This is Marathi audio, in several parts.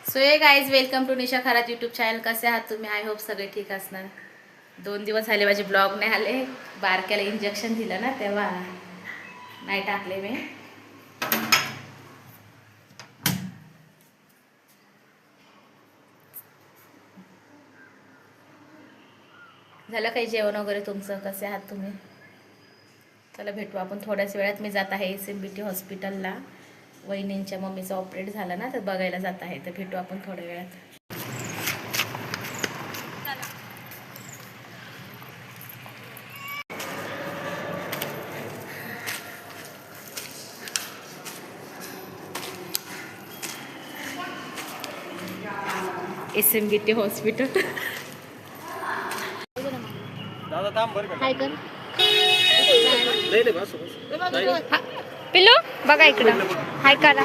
सो ये guys, welcome to Nisha Kharat YouTube channel. कसे आहात तुम्ही? आय होप सगळे ठीक असणार. 2 दिवस झाले माझे ब्लॉग नाही आले. बारक्याला इंजेक्शन दिलं ना तेव्हा नाही टाकले मी. झालं काही जेवण वगैरे तुमचं? कसे आहात तुम्ही? चला भेटू आपण थोड्याच वेळात. मी जात आहे SMBT हॉस्पिटलला. वहिनींच्या मम्मीचं ऑपरेट झालं ना, तर बघायला जात आहे. तर भेटू आपण थोड्या वेळात. SMBT hospital. दादा थांब बरं का. हाय कर नाही नाही बस पिल्लू, बघा इकडं. हाय करा.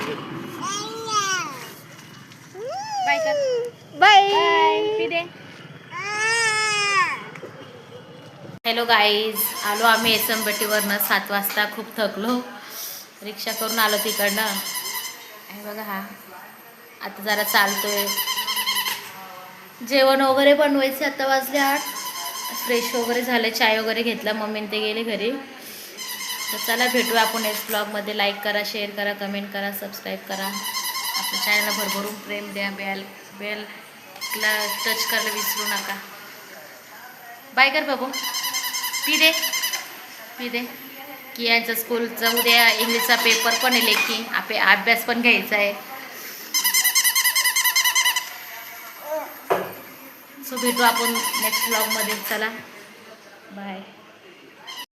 बाय कर. बाय. पिदे. हॅलो गाईज, आलो आम्ही SMBT वरनं 7 वाजता. खूप थकलो, रिक्षा करून आलो तिकडनं. आणि बघा हा आता जरा चालतोय. जेवण वगैरे बनवायचे. आता वाजले 8. फ्रेश वगैरे झाले, चाय वगैरे घेतला. मम्मीने ते गेले घरी. तर चला भेटूया आपण नेक्स्ट ब्लॉगमध्ये. लाईक करा, शेअर करा, कमेंट करा, सबस्क्राईब करा. आपल्या चॅनलला भरभरून प्रेम द्या. बेलला टच करायला विसरू नका. बाय कर बाबू. पी दे की यांचं स्कूलचं उद्या इंग्लिशचा पेपर पण आहे. लेखी अभ्यास पण घ्यायचा आहे. सो भेटू आपण नेक्स्ट ब्लॉगमध्ये. चला बाय.